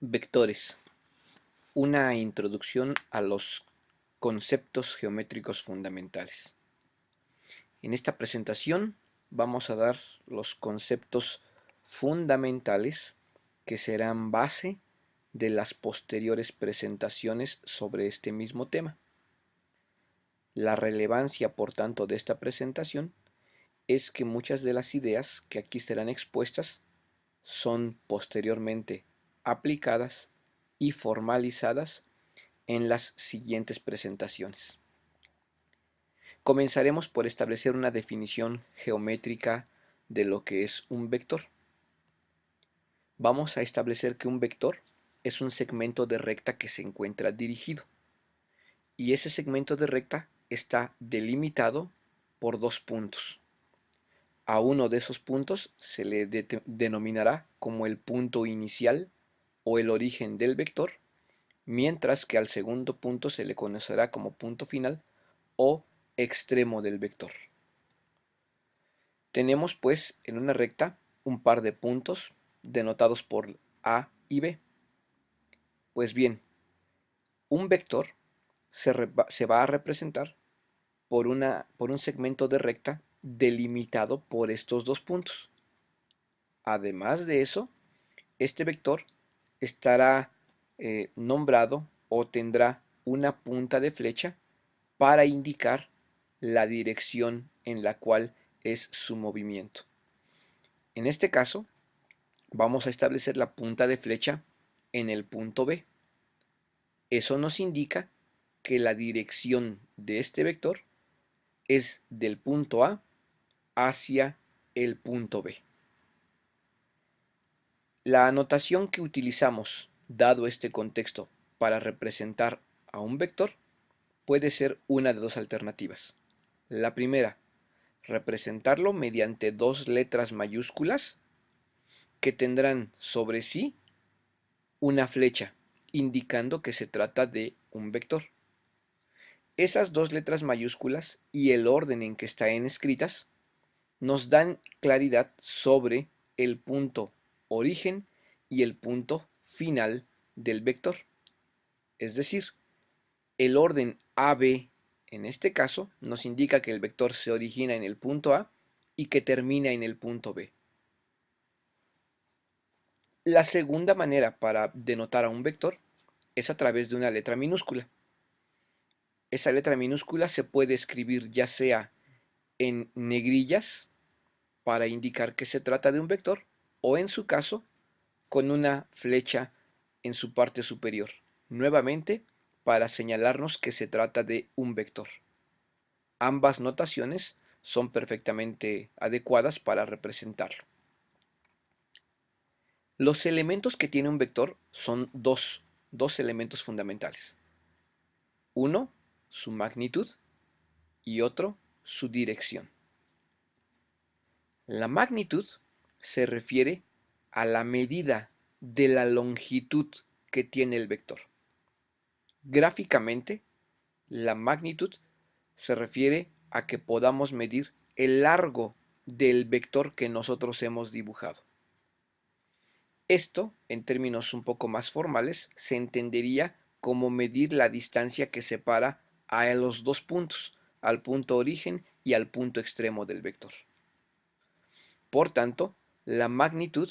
Vectores. Una introducción a los conceptos geométricos fundamentales. En esta presentación vamos a dar los conceptos fundamentales que serán base de las posteriores presentaciones sobre este mismo tema. La relevancia, por tanto, de esta presentación es que muchas de las ideas que aquí serán expuestas son posteriormente aplicadas y formalizadas en las siguientes presentaciones. Comenzaremos por establecer una definición geométrica de lo que es un vector. Vamos a establecer que un vector es un segmento de recta que se encuentra dirigido y ese segmento de recta está delimitado por dos puntos. A uno de esos puntos se le denominará como el punto inicial o el origen del vector, mientras que al segundo punto se le conocerá como punto final o extremo del vector. Tenemos pues en una recta un par de puntos denotados por A y B. Pues bien, un vector se va a representar por un segmento de recta delimitado por estos dos puntos. Además de eso, este vector estará nombrado o tendrá una punta de flecha para indicar la dirección en la cual es su movimiento. En este caso, vamos a establecer la punta de flecha en el punto B. Eso nos indica que la dirección de este vector es del punto A hacia el punto B. La anotación que utilizamos, dado este contexto, para representar a un vector puede ser una de dos alternativas. La primera, representarlo mediante dos letras mayúsculas que tendrán sobre sí una flecha, indicando que se trata de un vector. Esas dos letras mayúsculas y el orden en que están escritas nos dan claridad sobre el punto origen y el punto final del vector. Es decir, el orden AB en este caso nos indica que el vector se origina en el punto A y que termina en el punto B. La segunda manera para denotar a un vector es a través de una letra minúscula. Esa letra minúscula se puede escribir ya sea en negrillas para indicar que se trata de un vector o en su caso con una flecha en su parte superior, nuevamente para señalarnos que se trata de un vector. Ambas notaciones son perfectamente adecuadas para representarlo. Los elementos que tiene un vector son dos elementos fundamentales. Uno, su magnitud y otro, su dirección. La magnitud se refiere a la medida de la longitud que tiene el vector. Gráficamente, la magnitud se refiere a que podamos medir el largo del vector que nosotros hemos dibujado. Esto, en términos un poco más formales, se entendería como medir la distancia que separa a los dos puntos, al punto origen y al punto extremo del vector. Por tanto, la magnitud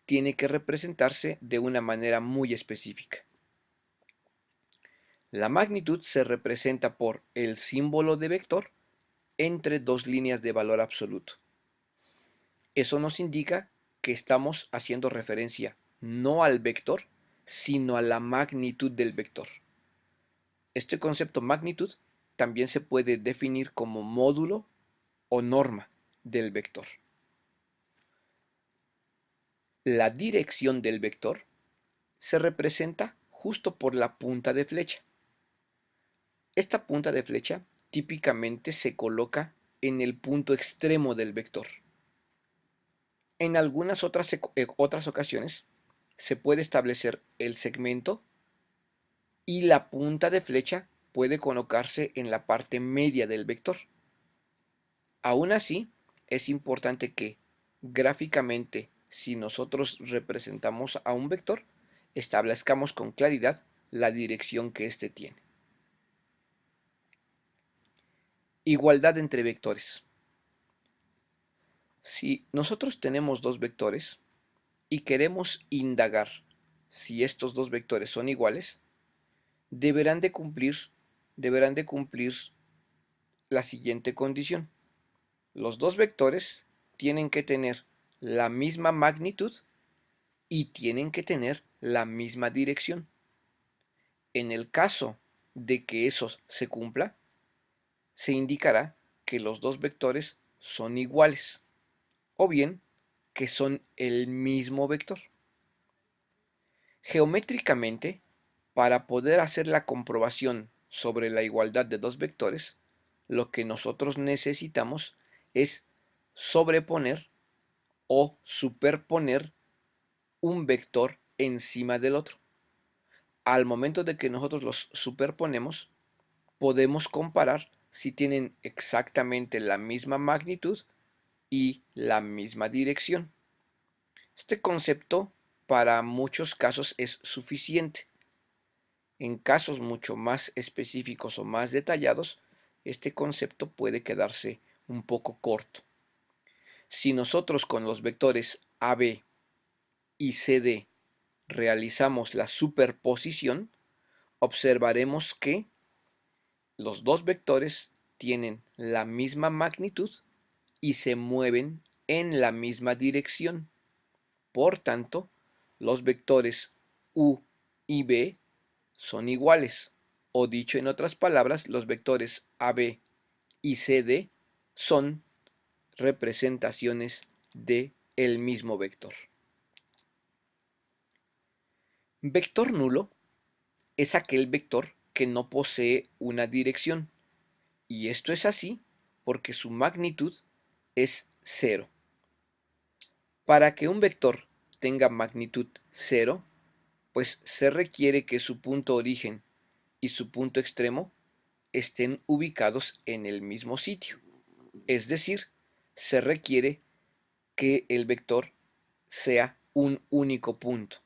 tiene que representarse de una manera muy específica. La magnitud se representa por el símbolo de vector entre dos líneas de valor absoluto. Eso nos indica que estamos haciendo referencia no al vector, sino a la magnitud del vector. Este concepto magnitud también se puede definir como módulo o norma del vector. La dirección del vector se representa justo por la punta de flecha. Esta punta de flecha típicamente se coloca en el punto extremo del vector. En algunas otras ocasiones se puede establecer el segmento y la punta de flecha puede colocarse en la parte media del vector. Aún así, es importante que gráficamente, si nosotros representamos a un vector, establezcamos con claridad la dirección que éste tiene. Igualdad entre vectores. Si nosotros tenemos dos vectores y queremos indagar si estos dos vectores son iguales, deberán de cumplir la siguiente condición. Los dos vectores tienen que tener la misma magnitud y tienen que tener la misma dirección. En el caso de que eso se cumpla, se indicará que los dos vectores son iguales o bien que son el mismo vector. Geométricamente, para poder hacer la comprobación sobre la igualdad de dos vectores, lo que nosotros necesitamos es sobreponer o superponer un vector encima del otro. Al momento de que nosotros los superponemos, podemos comparar si tienen exactamente la misma magnitud y la misma dirección. Este concepto para muchos casos es suficiente. En casos mucho más específicos o más detallados, este concepto puede quedarse un poco corto. Si nosotros con los vectores AB y CD realizamos la superposición, observaremos que los dos vectores tienen la misma magnitud y se mueven en la misma dirección. Por tanto, los vectores U y B son iguales, o dicho en otras palabras, los vectores AB y CD son representaciones de el mismo vector. Vector nulo es aquel vector que no posee una dirección, y esto es así porque su magnitud es cero. Para que un vector tenga magnitud cero, pues se requiere que su punto origen y su punto extremo estén ubicados en el mismo sitio. Es decir, se requiere que el vector sea un único punto.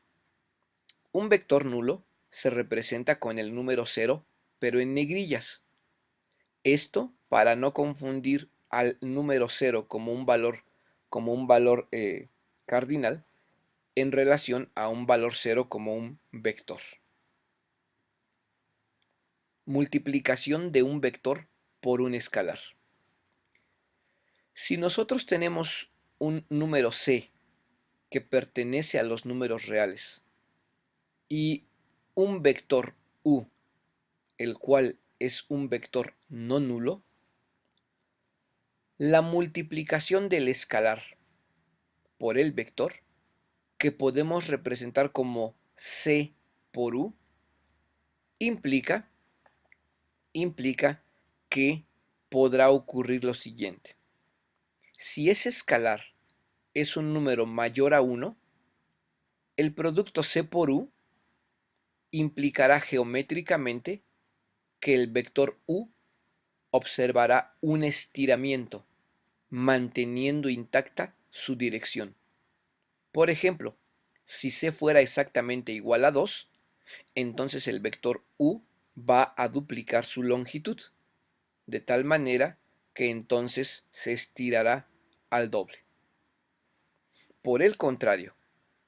Un vector nulo se representa con el número 0, pero en negrillas. Esto para no confundir al número 0 como un valor cardinal en relación a un valor 0 como un vector. Multiplicación de un vector por un escalar. Si nosotros tenemos un número c que pertenece a los números reales y un vector u, el cual es un vector no nulo, la multiplicación del escalar por el vector, que podemos representar como c por u, implica que podrá ocurrir lo siguiente. Si ese escalar es un número mayor a 1, el producto c por u implicará geométricamente que el vector u observará un estiramiento, manteniendo intacta su dirección. Por ejemplo, si c fuera exactamente igual a 2, entonces el vector u va a duplicar su longitud, de tal manera que entonces se estirará al doble. Por el contrario,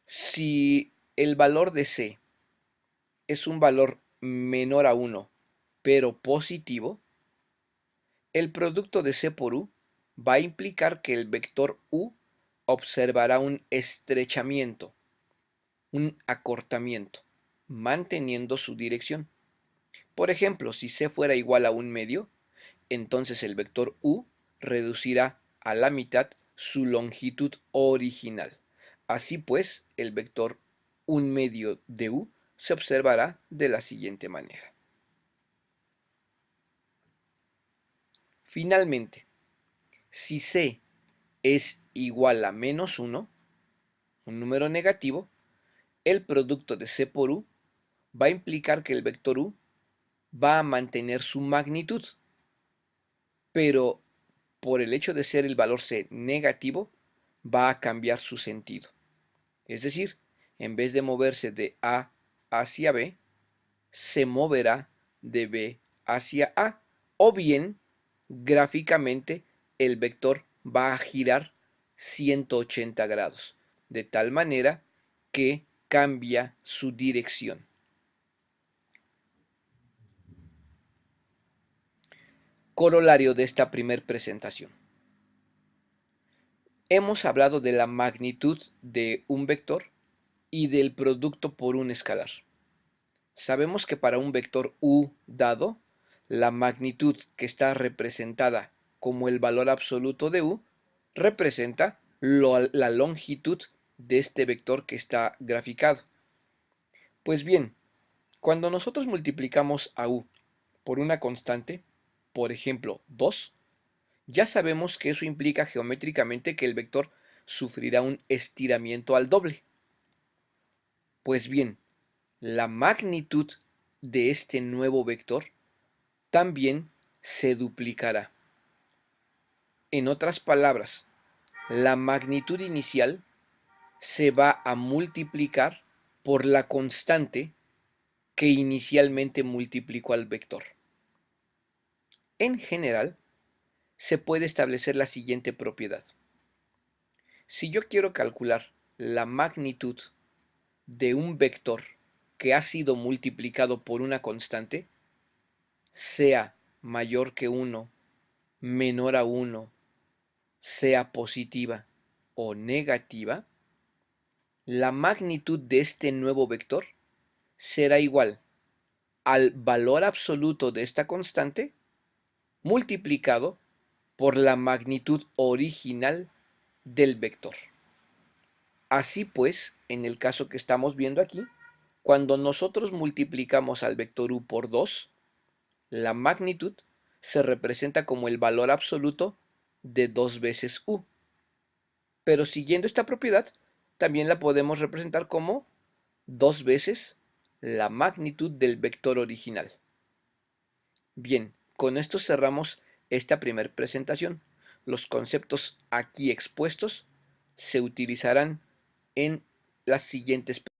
si el valor de c es un valor menor a 1, pero positivo, el producto de c por u va a implicar que el vector u observará un estrechamiento, un acortamiento, manteniendo su dirección. Por ejemplo, si c fuera igual a 1/2, entonces el vector u reducirá a la mitad su longitud original. Así pues, el vector 1/2 de u se observará de la siguiente manera. Finalmente, si c es igual a -1, un número negativo, el producto de c por u va a implicar que el vector u va a mantener su magnitud, pero por el hecho de ser el valor c negativo, va a cambiar su sentido. Es decir, en vez de moverse de A hacia B, se moverá de B hacia A, o bien gráficamente el vector va a girar 180 grados, de tal manera que cambia su dirección. Corolario de esta primer presentación. Hemos hablado de la magnitud de un vector y del producto por un escalar. Sabemos que para un vector u dado, la magnitud que está representada como el valor absoluto de u representa la longitud de este vector que está graficado. Pues bien, cuando nosotros multiplicamos a u por una constante, por ejemplo 2, ya sabemos que eso implica geométricamente que el vector sufrirá un estiramiento al doble. Pues bien, la magnitud de este nuevo vector también se duplicará. En otras palabras, la magnitud inicial se va a multiplicar por la constante que inicialmente multiplicó al vector. En general, se puede establecer la siguiente propiedad. Si yo quiero calcular la magnitud de un vector que ha sido multiplicado por una constante, sea mayor que 1, menor a 1, sea positiva o negativa, la magnitud de este nuevo vector será igual al valor absoluto de esta constante multiplicado por la magnitud original del vector. Así pues, en el caso que estamos viendo aquí, cuando nosotros multiplicamos al vector u por 2, la magnitud se representa como el valor absoluto de 2 veces u. Pero siguiendo esta propiedad, también la podemos representar como 2 veces la magnitud del vector original. Bien, con esto cerramos esta primera presentación. Los conceptos aquí expuestos se utilizarán en las siguientes presentaciones.